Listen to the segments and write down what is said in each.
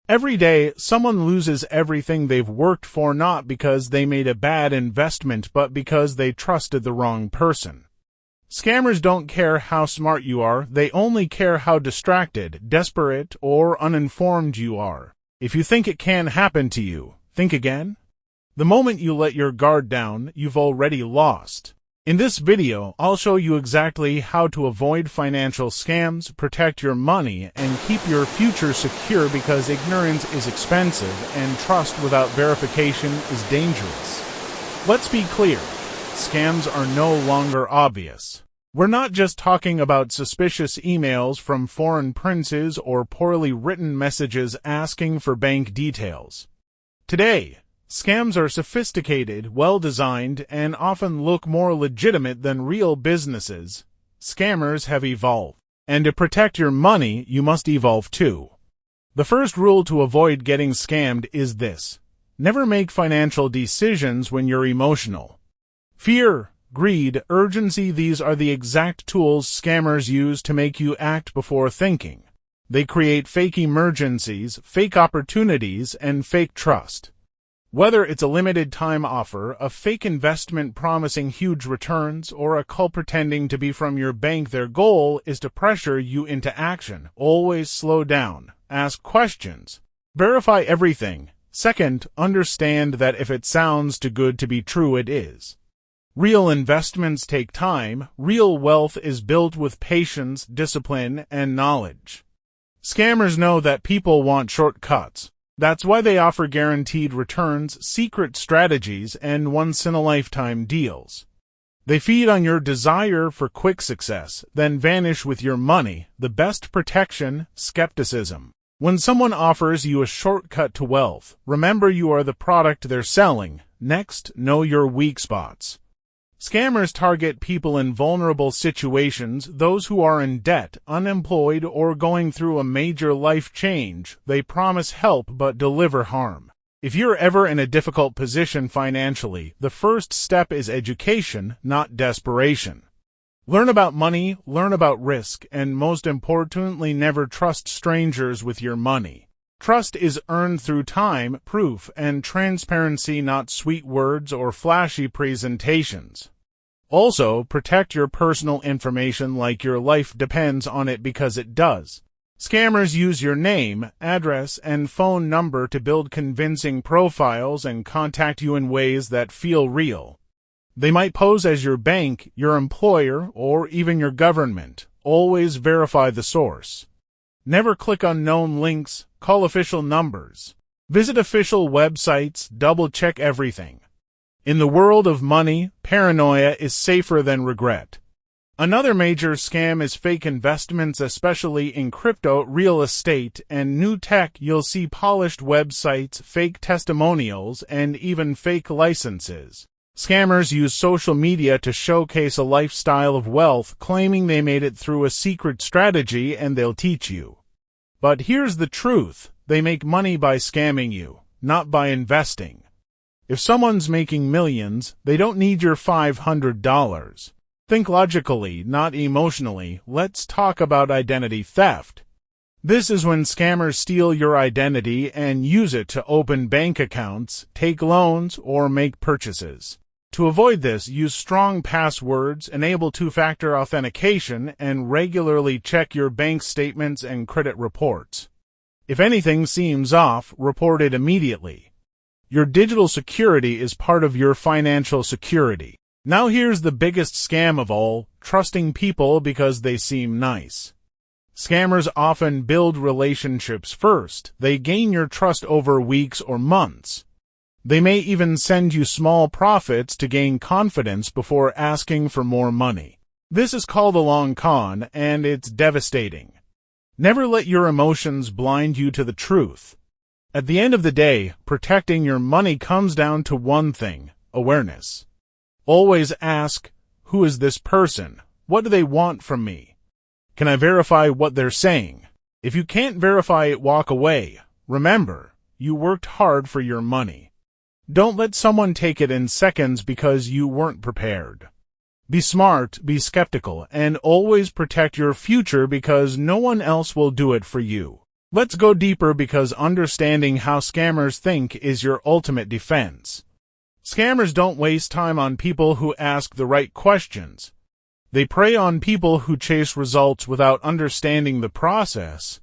Every day, someone loses everything they've worked for not because they made a bad investment but because they trusted the wrong person. Scammers don't care how smart you are, they only care how distracted, desperate, or uninformed you are. If you think it can happen to you, think again. The moment you let your guard down, you've already lost. In this video, I'll show you exactly how to avoid financial scams, protect your money, and keep your future secure because ignorance is expensive and trust without verification is dangerous. Let's be clear, scams are no longer obvious. We're not just talking about suspicious emails from foreign princes or poorly written messages asking for bank details. Today, scams are sophisticated, well-designed, and often look more legitimate than real businesses. Scammers have evolved. And to protect your money, you must evolve too. The first rule to avoid getting scammed is this: never make financial decisions when you're emotional. Fear, greed, urgency, these are the exact tools scammers use to make you act before thinking. They create fake emergencies, fake opportunities, and fake trust. Whether it's a limited time offer, a fake investment promising huge returns, or a call pretending to be from your bank, their goal is to pressure you into action. Always slow down. Ask questions. Verify everything. Second, understand that if it sounds too good to be true, it is. Real investments take time. Real wealth is built with patience, discipline, and knowledge. Scammers know that people want shortcuts. That's why they offer guaranteed returns, secret strategies, and once-in-a-lifetime deals. They feed on your desire for quick success, then vanish with your money. The best protection: skepticism. When someone offers you a shortcut to wealth, remember you are the product they're selling. Next, know your weak spots. Scammers target people in vulnerable situations, those who are in debt, unemployed, or going through a major life change. They promise help but deliver harm. If you're ever in a difficult position financially, the first step is education, not desperation. Learn about money, learn about risk, and most importantly, never trust strangers with your money. Trust is earned through time, proof, and transparency, not sweet words or flashy presentations. Also, protect your personal information like your life depends on it, because it does. Scammers use your name, address, and phone number to build convincing profiles and contact you in ways that feel real. They might pose as your bank, your employer, or even your government. Always verify the source. Never click unknown links. Call official numbers. Visit official websites. Double-check everything. In the world of money, paranoia is safer than regret. Another major scam is fake investments, especially in crypto, real estate, and new tech. You'll see polished websites, fake testimonials, and even fake licenses. Scammers use social media to showcase a lifestyle of wealth, claiming they made it through a secret strategy, and they'll teach you. But here's the truth: they make money by scamming you, not by investing. If someone's making millions, they don't need your $500. Think logically, not emotionally. Let's talk about identity theft. This is when scammers steal your identity and use it to open bank accounts, take loans, or make purchases. To avoid this, use strong passwords, enable two-factor authentication, and regularly check your bank statements and credit reports. If anything seems off, report it immediately. Your digital security is part of your financial security. Now here's the biggest scam of all: trusting people because they seem nice. Scammers often build relationships first. They gain your trust over weeks or months. They may even send you small profits to gain confidence before asking for more money. This is called a long con, and it's devastating. Never let your emotions blind you to the truth. At the end of the day, protecting your money comes down to one thing: awareness. Always ask, who is this person? What do they want from me? Can I verify what they're saying? If you can't verify it, walk away. Remember, you worked hard for your money. Don't let someone take it in seconds because you weren't prepared. Be smart, be skeptical, and always protect your future because no one else will do it for you. Let's go deeper because understanding how scammers think is your ultimate defense. Scammers don't waste time on people who ask the right questions. They prey on people who chase results without understanding the process.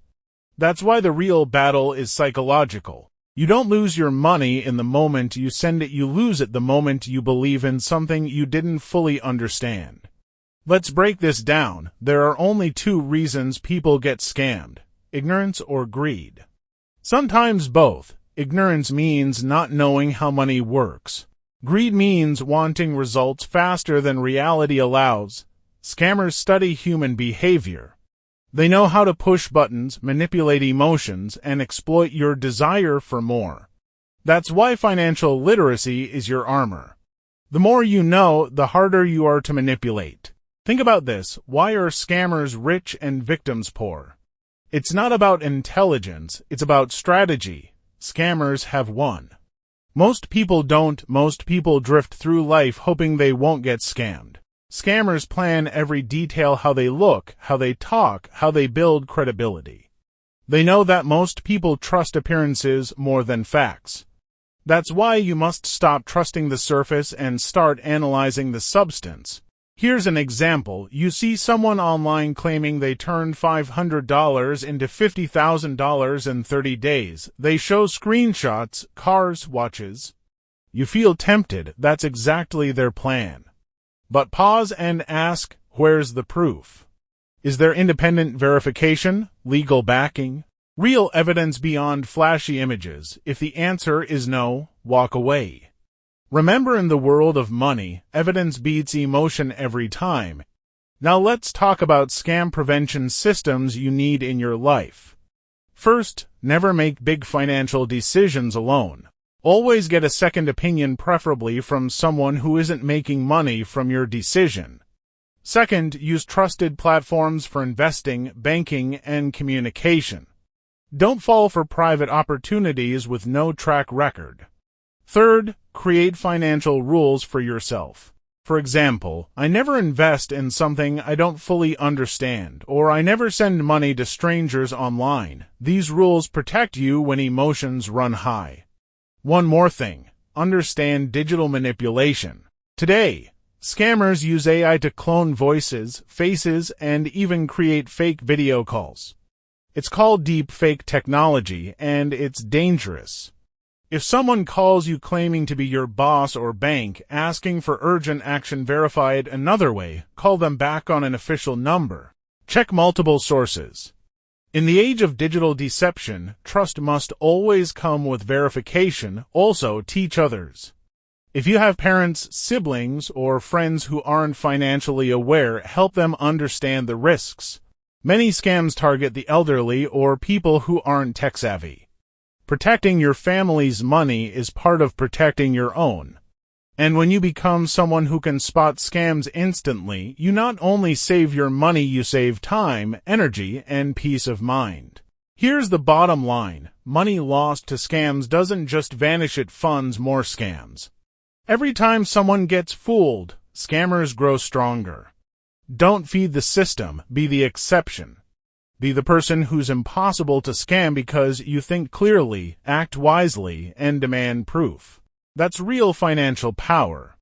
That's why the real battle is psychological. You don't lose your money in the moment you send it, you lose it the moment you believe in something you didn't fully understand. Let's break this down. There are only two reasons people get scammed: ignorance or greed. Sometimes both. Ignorance means not knowing how money works. Greed means wanting results faster than reality allows. Scammers study human behavior. They know how to push buttons, manipulate emotions, and exploit your desire for more. That's why financial literacy is your armor. The more you know, the harder you are to manipulate. Think about this. Why are scammers rich and victims poor? It's not about intelligence, it's about strategy. Scammers have won. Most people don't. Most people drift through life hoping they won't get scammed. Scammers plan every detail: how they look, how they talk, how they build credibility. They know that most people trust appearances more than facts. That's why you must stop trusting the surface and start analyzing the substance. Here's an example. You see someone online claiming they turned $500 into $50,000 in 30 days. They show screenshots, cars, watches. You feel tempted. That's exactly their plan. But pause and ask, where's the proof? Is there independent verification, legal backing, real evidence beyond flashy images? If the answer is no, walk away. Remember, in the world of money, evidence beats emotion every time. Now let's talk about scam prevention systems you need in your life. First, never make big financial decisions alone. Always get a second opinion, preferably from someone who isn't making money from your decision. Second, use trusted platforms for investing, banking, and communication. Don't fall for private opportunities with no track record. Third, create financial rules for yourself. For example, I never invest in something I don't fully understand, or I never send money to strangers online. These rules protect you when emotions run high. One more thing, understand digital manipulation. Today, scammers use AI to clone voices, faces, and even create fake video calls. It's called deep fake technology, and it's dangerous. If someone calls you claiming to be your boss or bank, asking for urgent action, verify it another way. Call them back on an official number. Check multiple sources. In the age of digital deception, trust must always come with verification. Also, teach others. If you have parents, siblings, or friends who aren't financially aware, help them understand the risks. Many scams target the elderly or people who aren't tech-savvy. Protecting your family's money is part of protecting your own. And when you become someone who can spot scams instantly, you not only save your money, you save time, energy, and peace of mind. Here's the bottom line. Money lost to scams doesn't just vanish, it funds more scams. Every time someone gets fooled, scammers grow stronger. Don't feed the system, be the exception. Be the person who's impossible to scam because you think clearly, act wisely, and demand proof. That's real financial power.